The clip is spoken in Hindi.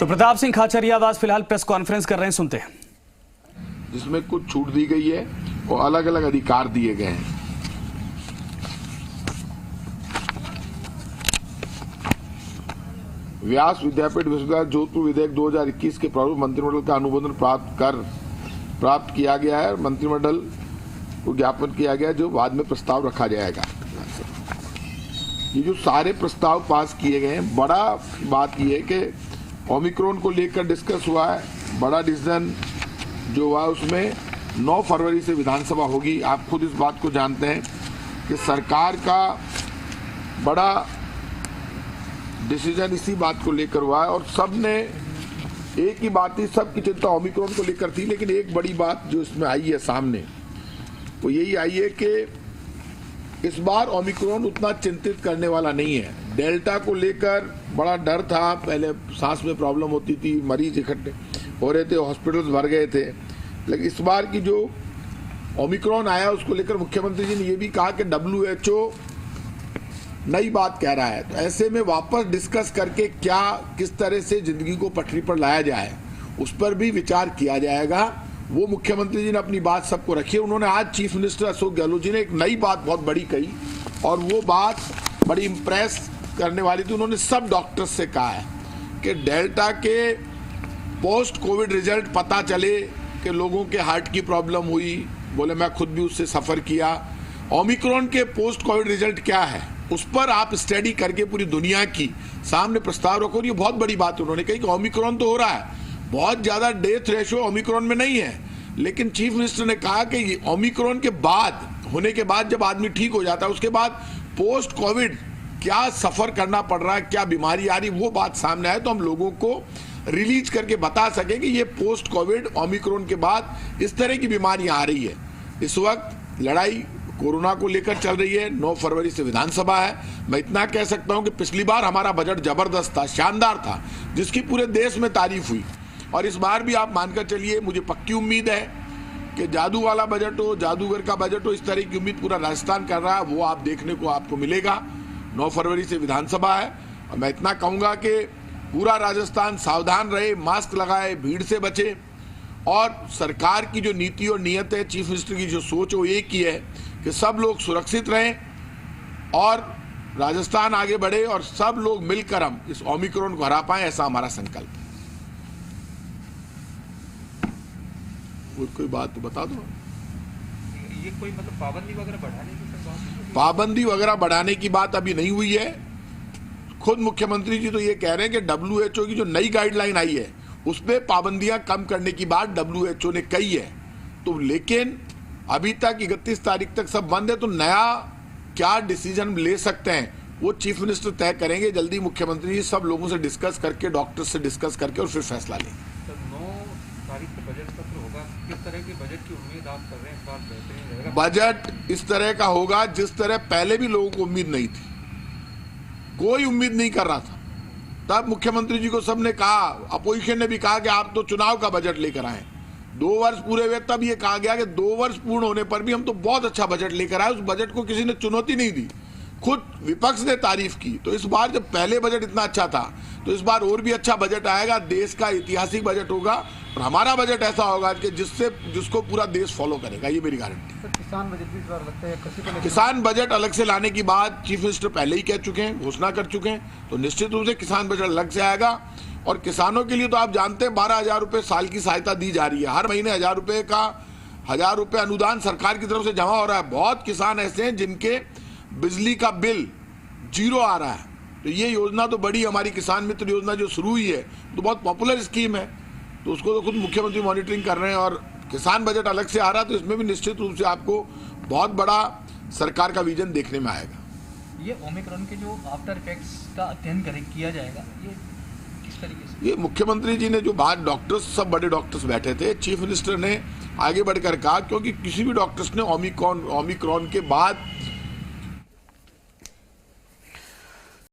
तो प्रताप सिंह खाचरियावास फिलहाल प्रेस कॉन्फ्रेंस कर रहे हैं, सुनते हैं। जिसमें कुछ छूट दी गई है और अलग अलग अधिकार दिए गए हैं। व्यास विद्यापीठ विश्वविद्यालय जोधपुर विधेयक 2021 के प्रारूप मंत्रिमंडल का अनुमोदन प्राप्त किया गया है। मंत्रिमंडल को ज्ञापन किया गया जो बाद में प्रस्ताव रखा जाएगा। ये जो सारे प्रस्ताव पास किए गए हैं, बड़ा बात ये है कि ओमिक्रॉन को लेकर डिस्कस हुआ है। बड़ा डिसीजन जो हुआ उसमें 9 फरवरी से विधानसभा होगी। आप खुद इस बात को जानते हैं कि सरकार का बड़ा डिसीजन इसी बात को लेकर हुआ है और सब ने एक ही बात थी, सबकी चिंता ओमिक्रॉन को लेकर थी। लेकिन एक बड़ी बात जो इसमें आई है सामने वो यही आई है कि इस बार ओमिक्रॉन उतना चिंतित करने वाला नहीं है। डेल्टा को लेकर बड़ा डर था, पहले सांस में प्रॉब्लम होती थी, मरीज इकट्ठे हो रहे थे, हॉस्पिटल्स भर गए थे। लेकिन इस बार की जो ओमिक्रॉन आया उसको लेकर मुख्यमंत्री जी ने ये भी कहा कि WHO नई बात कह रहा है। तो ऐसे में वापस डिस्कस करके क्या किस तरह से जिंदगी को पटरी पर लाया जाए उस पर भी विचार किया जाएगा। वो मुख्यमंत्री जी ने अपनी बात सबको रखी है। उन्होंने आज चीफ मिनिस्टर अशोक गहलोत जी ने एक नई बात बहुत बड़ी कही और वो बात बड़ी इंप्रेस करने वाली थी। उन्होंने सब डॉक्टर्स से कहा है कि डेल्टा के पोस्ट कोविड रिजल्ट पता चले कि लोगों के हार्ट की प्रॉब्लम हुई, बोले मैं खुद भी उससे सफ़र किया। ओमिक्रॉन के पोस्ट कोविड रिजल्ट क्या है उस पर आप स्टडी करके पूरी दुनिया की सामने प्रस्ताव रखो। ये बहुत बड़ी बात उन्होंने कही कि ओमिक्रॉन तो हो रहा है, बहुत ज़्यादा डेथ रेशो ओमिक्रॉन में नहीं है, लेकिन चीफ मिनिस्टर ने कहा कि ओमिक्रॉन के बाद होने के बाद जब आदमी ठीक हो जाता है उसके बाद पोस्ट कोविड क्या सफ़र करना पड़ रहा है, क्या बीमारी आ रही, वो बात सामने आए तो हम लोगों को रिलीज करके बता सकें कि ये पोस्ट कोविड ओमिक्रॉन के बाद इस तरह की बीमारियां आ रही है। इस वक्त लड़ाई कोरोना को लेकर चल रही है। 9 फरवरी से विधानसभा है। मैं इतना कह सकता हूं कि पिछली बार हमारा बजट जबरदस्त था, शानदार था, जिसकी पूरे देश में तारीफ हुई और इस बार भी आप मानकर चलिए, मुझे पक्की उम्मीद है कि जादू वाला बजट हो, जादूगर का बजट हो, इस तरह की उम्मीद पूरा राजस्थान कर रहा है। वो आप देखने को आपको मिलेगा। 9 फरवरी से विधानसभा है और मैं इतना कहूँगा कि पूरा राजस्थान सावधान रहे, मास्क लगाए, भीड़ से बचे और सरकार की जो नीति और नीयत है, चीफ मिनिस्टर की जो सोच है वो एक ही है कि सब लोग सुरक्षित रहें और राजस्थान आगे बढ़े और सब लोग मिलकर हम इस ओमिक्रॉन को हरा पाएं, ऐसा हमारा संकल्प है। कोई बात तो बता दो। ये कोई मतलब पाबंदी वगैरह बढ़ाने की पाबंदी वगैरह बढ़ाने की बात अभी नहीं हुई है। खुद मुख्यमंत्री जी तो ये कह रहे हैं कि WHO की जो नई गाइडलाइन आई है उस पर पाबंदियां कम करने की बात WHO ने कही है। तो लेकिन अभी तक 31 तारीख तक सब बंद है, तो नया क्या डिसीजन ले सकते हैं वो चीफ मिनिस्टर तय करेंगे। जल्दी मुख्यमंत्री जी सब लोगों से डिस्कस करके, डॉक्टर्स से डिस्कस करके और फिर फैसला लेंगे। 9 तारीख को बजट सत्र होगा, किस तरह के बजट की उम्मीद आप कर रहे हैं? इस बार बेहतरीन रहेगा बजट इस तरह का होगा जिस तरह पहले भी लोगों को उम्मीद नहीं थी, कोई उम्मीद नहीं कर रहा था। तब मुख्यमंत्री जी को सबने कहा, अपोजिशन ने भी कहा कि आप तो चुनाव का बजट लेकर आए। 2 वर्ष पूरे हुए तब ये कहा गया कि 2 वर्ष पूर्ण होने पर भी हम तो बहुत अच्छा बजट लेकर आए। उस बजट को किसी ने चुनौती नहीं दी, खुद विपक्ष ने तारीफ की। तो इस बार जब पहले बजट इतना अच्छा था तो इस बार और भी अच्छा बजट आएगा। देश का ऐतिहासिक बजट होगा और हमारा बजट ऐसा होगा कि जिसको पूरा देश फॉलो करेगा, ये मेरी गारंटी है। किसान बजट भी इस बार लगता है कृषि को किसान बजट अलग से लाने की बात चीफ मिनिस्टर पहले ही कह चुके हैं, घोषणा कर चुके हैं। तो निश्चित रूप से किसान बजट अलग से आएगा और किसानों के लिए तो आप जानते हैं 12,000 रुपये साल की सहायता दी जा रही है। हर महीने 1,000 रुपये का 1,000 रुपये अनुदान सरकार की तरफ से जमा हो रहा है। बहुत किसान ऐसे हैं जिनके बिजली का बिल 0 आ रहा है। तो ये योजना तो बड़ी, हमारी किसान मित्र योजना जो शुरू हुई है तो बहुत पॉपुलर स्कीम है, तो उसको तो खुद मुख्यमंत्री मॉनिटरिंग कर रहे हैं। और किसान बजट अलग से आ रहा है तो इसमें भी निश्चित रूप से आपको बहुत बड़ा सरकार का विजन देखने में आएगा। ये ओमिक्रॉन के जो आफ्टर इफेक्ट्स का अध्ययन किया जाएगा, ये किस तरीके से? ये मुख्यमंत्री जी ने जो बात, डॉक्टर्स सब बड़े डॉक्टर्स बैठे थे, चीफ मिनिस्टर ने आगे बढ़कर कहा, क्योंकि किसी भी डॉक्टर्स ने ओमिक्रॉन के बाद